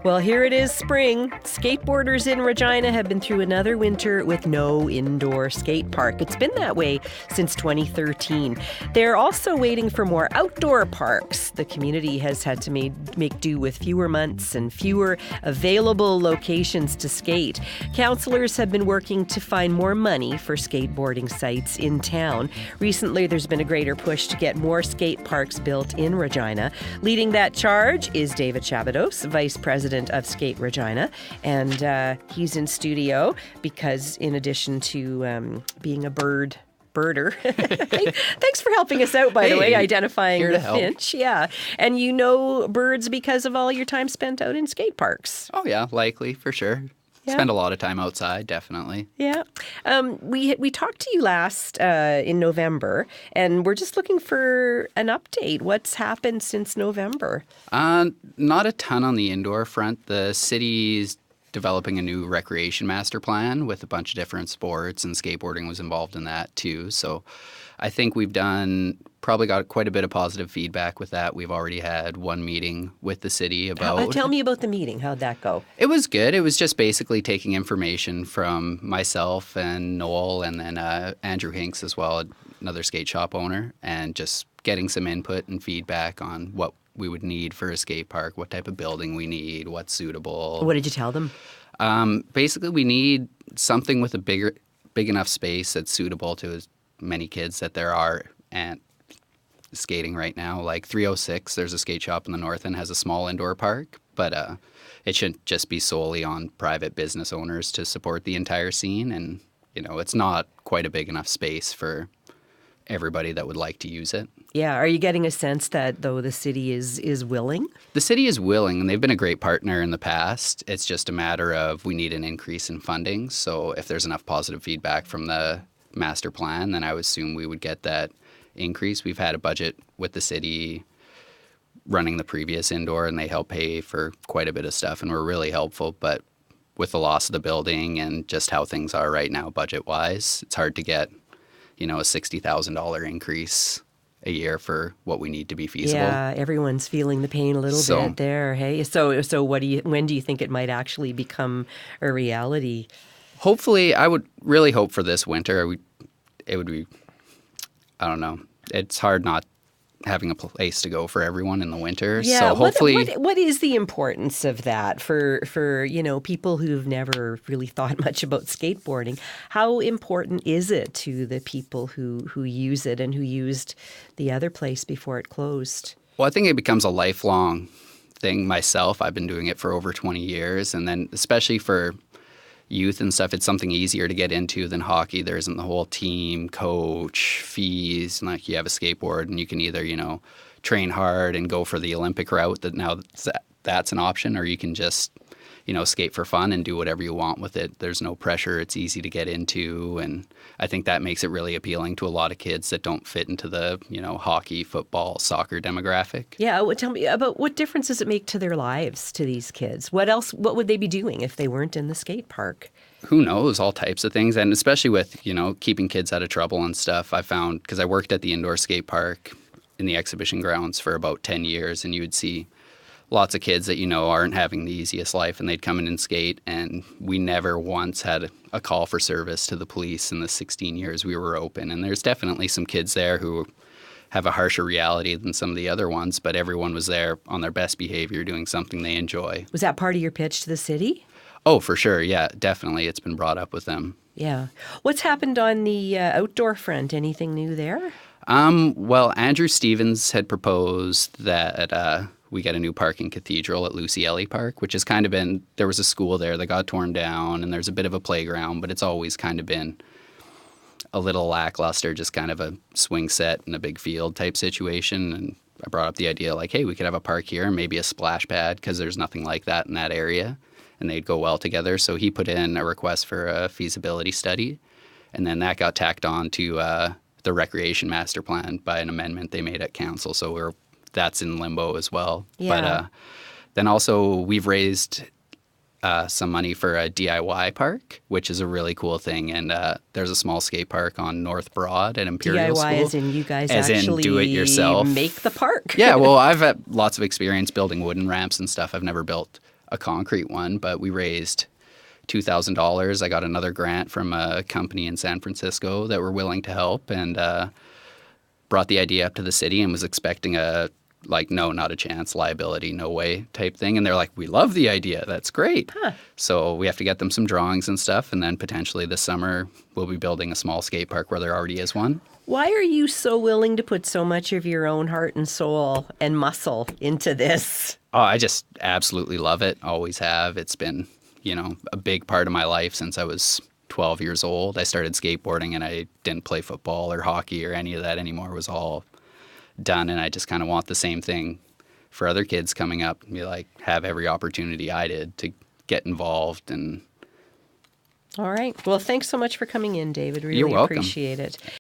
Well, here it is, spring. Skateboarders in Regina have been through another winter with no indoor skate park. It's been that way since 2013. They're also waiting for more outdoor parks. The community has had to make do with fewer months and fewer available locations to skate. Councillors have been working to find more money for skateboarding sites in town. Recently, there's been a greater push to get more skate parks built in Regina. Leading that charge is David Chapados, Vice President of Skate Regina, and he's in studio because in addition to being a birder. Thanks for helping us out, by the way, identifying the finch. Yeah. And you know birds because of all your time spent out in skate parks. Oh, yeah, likely, for sure. Yeah. Spend a lot of time outside, definitely. Yeah. We talked to you last in November, and we're just looking for an update. What's happened since November? Not a ton on the indoor front. The city's developing a new recreation master plan with a bunch of different sports, and skateboarding was involved in that too. So I think we've probably got quite a bit of positive feedback with that. We've already had one meeting with the city about... Tell me about the meeting. How'd that go? It was good. It was just basically taking information from myself and Noel and then Andrew Hinks as well, another skate shop owner, and just getting some input and feedback on what we would need for a skate park, what type of building we need, what's suitable. What did you tell them? Basically, we need something with a big enough space that's suitable to as many kids that there are and skating right now. Like 306, there's a skate shop in the north end, has a small indoor park, but it shouldn't just be solely on private business owners to support the entire scene. And, it's not quite a big enough space for everybody that would like to use it. Yeah. Are you getting a sense that, though, the city is willing? The city is willing, and they've been a great partner in the past. It's just a matter of we need an increase in funding. So if there's enough positive feedback from the master plan, then I would assume we would get that increase. We've had a budget with the city running the previous indoor, and they help pay for quite a bit of stuff and were really helpful. But with the loss of the building and just how things are right now budget-wise, it's hard to get a $60,000 increase a year for what we need to be feasible. Yeah, everyone's feeling the pain a little bit there. Hey, so when do you think it might actually become a reality? Hopefully, I would really hope for this winter. It would be, I don't know. It's hard not having a place to go for everyone in the winter. Yeah, so hopefully, what is the importance of that for people who've never really thought much about skateboarding? How important is it to the people who use it and who used the other place before it closed? Well, I think it becomes a lifelong thing myself. I've been doing it for over 20 years, and then especially for youth and stuff, it's something easier to get into than hockey. There isn't the whole team, coach, fees, and like you have a skateboard and you can either, train hard and go for the Olympic route that now that's an option, or you can just, skate for fun and do whatever you want with it. There's no pressure. It's easy to get into, and I think that makes it really appealing to a lot of kids that don't fit into the, hockey, football, soccer demographic. Yeah, tell me about what difference does it make to their lives, to these kids? What would they be doing if they weren't in the skate park? Who knows, all types of things. And especially with, keeping kids out of trouble and stuff, I found, because I worked at the indoor skate park in the exhibition grounds for about 10 years, and you would see lots of kids that aren't having the easiest life, and they'd come in and skate, and we never once had a call for service to the police in the 16 years we were open. And there's definitely some kids there who have a harsher reality than some of the other ones, but everyone was there on their best behavior doing something they enjoy. Was that part of your pitch to the city? Oh, for sure. Yeah, definitely. It's been brought up with them. Yeah. What's happened on the outdoor front? Anything new there? Well, Andrew Stevens had proposed that we get a new park in Cathedral at Lucielli Park, which has kind of been, there was a school there that got torn down, and there's a bit of a playground, but it's always kind of been a little lackluster, just kind of a swing set in a big field type situation. And I brought up the idea like, hey, we could have a park here and maybe a splash pad, because there's nothing like that in that area, and they'd go well together. So he put in a request for a feasibility study, and then that got tacked on to the recreation master plan by an amendment they made at council. So that's in limbo as well. Yeah. But then also we've raised some money for a DIY park, which is a really cool thing. And there's a small skate park on North Broad at Imperial School. DIY as in you guys as actually in do it yourself. Make the park. Yeah, well, I've had lots of experience building wooden ramps and stuff. I've never built a concrete one, but we raised $2,000. I got another grant from a company in San Francisco that were willing to help, and brought the idea up to the city and was expecting a, like, no, not a chance, liability, no way type thing. And they're like, we love the idea. That's great. Huh. So we have to get them some drawings and stuff. And then potentially this summer, we'll be building a small skate park where there already is one. Why are you so willing to put so much of your own heart and soul and muscle into this? Oh, I just absolutely love it. Always have. It's been, a big part of my life since I was 12 years old. I started skateboarding and I didn't play football or hockey or any of that anymore. It was all done, and I just kind of want the same thing for other kids coming up. Be like, have every opportunity I did to get involved. And all right. Well, thanks so much for coming in, David. Really You're welcome. appreciate it.